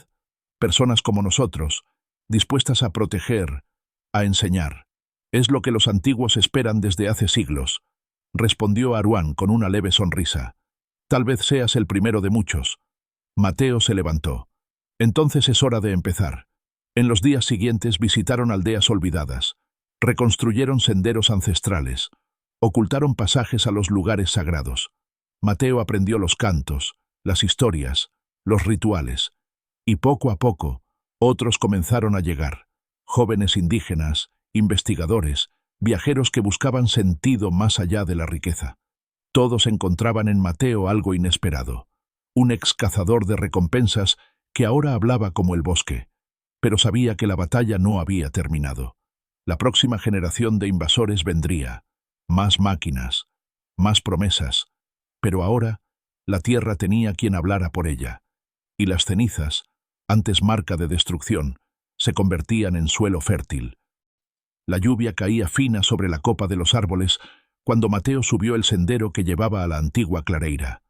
Personas como nosotros, dispuestas a proteger, a enseñar. Es lo que los antiguos esperan desde hace siglos, respondió Aruán con una leve sonrisa. Tal vez seas el primero de muchos. Mateo se levantó. Entonces es hora de empezar. En los días siguientes visitaron aldeas olvidadas, reconstruyeron senderos ancestrales, ocultaron pasajes a los lugares sagrados. Mateo aprendió los cantos, las historias, los rituales, y poco a poco, otros comenzaron a llegar, jóvenes indígenas, investigadores, viajeros que buscaban sentido más allá de la riqueza. Todos encontraban en Mateo algo inesperado, un ex cazador de recompensas que ahora hablaba como el bosque, pero sabía que la batalla no había terminado. La próxima generación de invasores vendría, más máquinas, más promesas, pero ahora la tierra tenía quien hablara por ella, y las cenizas, antes marca de destrucción, se convertían en suelo fértil. La lluvia caía fina sobre la copa de los árboles cuando Mateo subió el sendero que llevaba a la antigua clareira.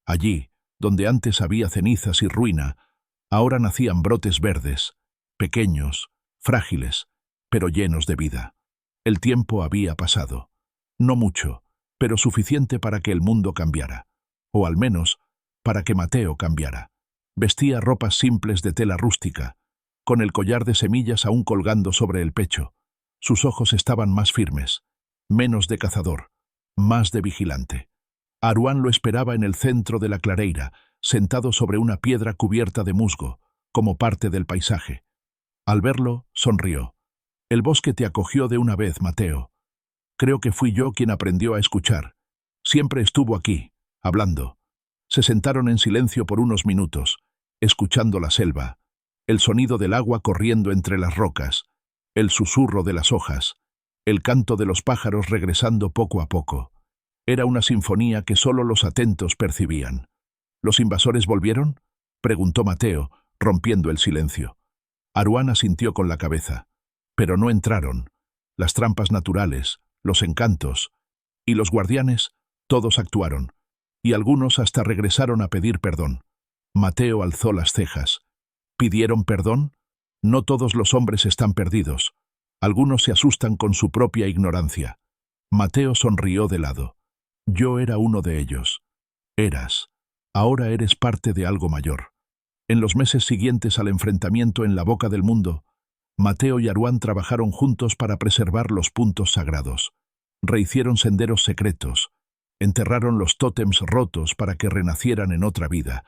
Allí, donde antes había cenizas y ruina, ahora nacían brotes verdes, pequeños, frágiles, pero llenos de vida. El tiempo había pasado. No mucho, pero suficiente para que el mundo cambiara, o al menos para que Mateo cambiara. Vestía ropas simples de tela rústica, con el collar de semillas aún colgando sobre el pecho. Sus ojos estaban más firmes, menos de cazador, más de vigilante. Aruán lo esperaba en el centro de la clareira, sentado sobre una piedra cubierta de musgo, como parte del paisaje. Al verlo, sonrió. El bosque te acogió de una vez, Mateo. Creo que fui yo quien aprendió a escuchar. Siempre estuvo aquí, hablando. Se sentaron en silencio por unos minutos, escuchando la selva, el sonido del agua corriendo entre las rocas, el susurro de las hojas, el canto de los pájaros regresando poco a poco. Era una sinfonía que solo los atentos percibían. ¿Los invasores volvieron?, preguntó Mateo, rompiendo el silencio. Aruán asintió con la cabeza. Pero no entraron. Las trampas naturales, los encantos y los guardianes, todos actuaron, y algunos hasta regresaron a pedir perdón. Mateo alzó las cejas. ¿Pidieron perdón? No todos los hombres están perdidos. Algunos se asustan con su propia ignorancia. Mateo sonrió de lado. Yo era uno de ellos. Eras. Ahora eres parte de algo mayor. En los meses siguientes al enfrentamiento en la boca del mundo, Mateo y Aruán trabajaron juntos para preservar los puntos sagrados. Rehicieron senderos secretos, enterraron los tótems rotos para que renacieran en otra vida,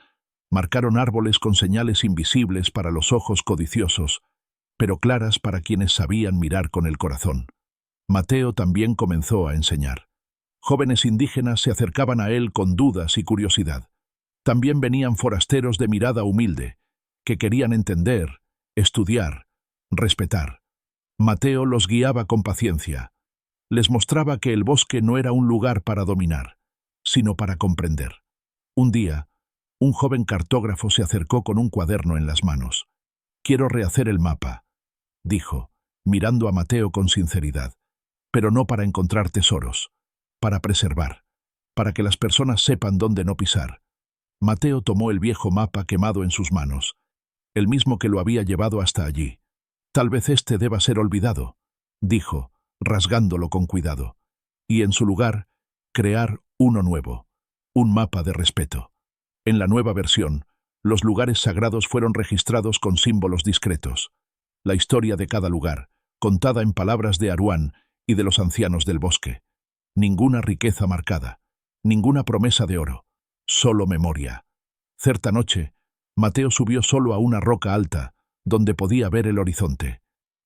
marcaron árboles con señales invisibles para los ojos codiciosos, pero claras para quienes sabían mirar con el corazón. Mateo también comenzó a enseñar. Jóvenes indígenas se acercaban a él con dudas y curiosidad. También venían forasteros de mirada humilde, que querían entender, estudiar, respetar. Mateo los guiaba con paciencia. Les mostraba que el bosque no era un lugar para dominar, sino para comprender. Un día, un joven cartógrafo se acercó con un cuaderno en las manos. «Quiero rehacer el mapa», dijo, mirando a Mateo con sinceridad, «pero no para encontrar tesoros, para preservar, para que las personas sepan dónde no pisar». Mateo tomó el viejo mapa quemado en sus manos, el mismo que lo había llevado hasta allí. «Tal vez este deba ser olvidado», dijo, rasgándolo con cuidado, «y en su lugar, crear uno nuevo, un mapa de respeto». En la nueva versión, los lugares sagrados fueron registrados con símbolos discretos. La historia de cada lugar, contada en palabras de Aruán y de los ancianos del bosque. Ninguna riqueza marcada, ninguna promesa de oro, solo memoria. Cierta noche, Mateo subió solo a una roca alta, donde podía ver el horizonte.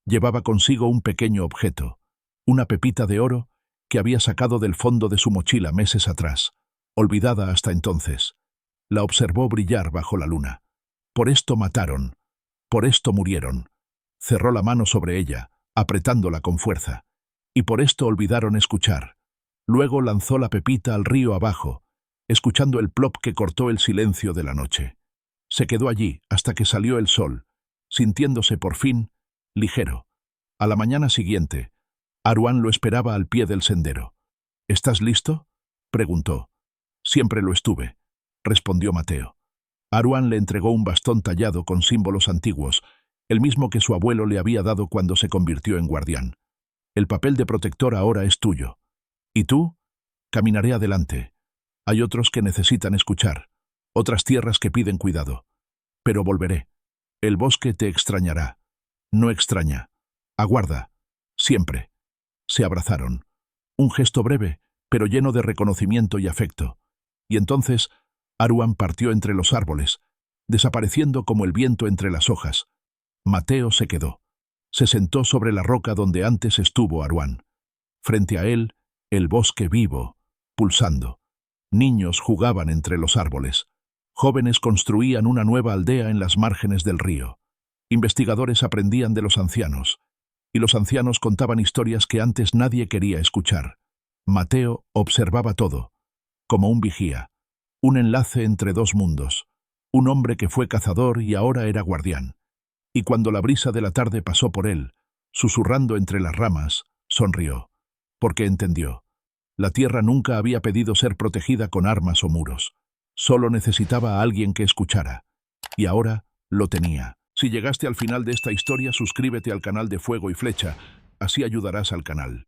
Llevaba consigo un pequeño objeto, una pepita de oro que había sacado del fondo de su mochila meses atrás, olvidada hasta entonces. La observó brillar bajo la luna. Por esto mataron, por esto murieron. Cerró la mano sobre ella, apretándola con fuerza. Y por esto olvidaron escuchar. Luego lanzó la pepita al río abajo, escuchando el plop que cortó el silencio de la noche. Se quedó allí hasta que salió el sol, sintiéndose por fin ligero. A la mañana siguiente, Aruán lo esperaba al pie del sendero. «¿Estás listo?», preguntó. «Siempre lo estuve», respondió Mateo. Aruán le entregó un bastón tallado con símbolos antiguos, el mismo que su abuelo le había dado cuando se convirtió en guardián. El papel de protector ahora es tuyo. ¿Y tú? Caminaré adelante. Hay otros que necesitan escuchar, otras tierras que piden cuidado. Pero volveré. El bosque te extrañará. No extraña. Aguarda. Siempre. Se abrazaron. Un gesto breve, pero lleno de reconocimiento y afecto. Y entonces, Aruan partió entre los árboles, desapareciendo como el viento entre las hojas. Mateo se quedó. Se sentó sobre la roca donde antes estuvo Aruan. Frente a él, el bosque vivo, pulsando. Niños jugaban entre los árboles. Jóvenes construían una nueva aldea en las márgenes del río. Investigadores aprendían de los ancianos. Y los ancianos contaban historias que antes nadie quería escuchar. Mateo observaba todo, como un vigía. Un enlace entre dos mundos. Un hombre que fue cazador y ahora era guardián. Y cuando la brisa de la tarde pasó por él, susurrando entre las ramas, sonrió. Porque entendió. La tierra nunca había pedido ser protegida con armas o muros. Solo necesitaba a alguien que escuchara. Y ahora lo tenía. Si llegaste al final de esta historia, suscríbete al canal de Fuego y Flecha, así ayudarás al canal.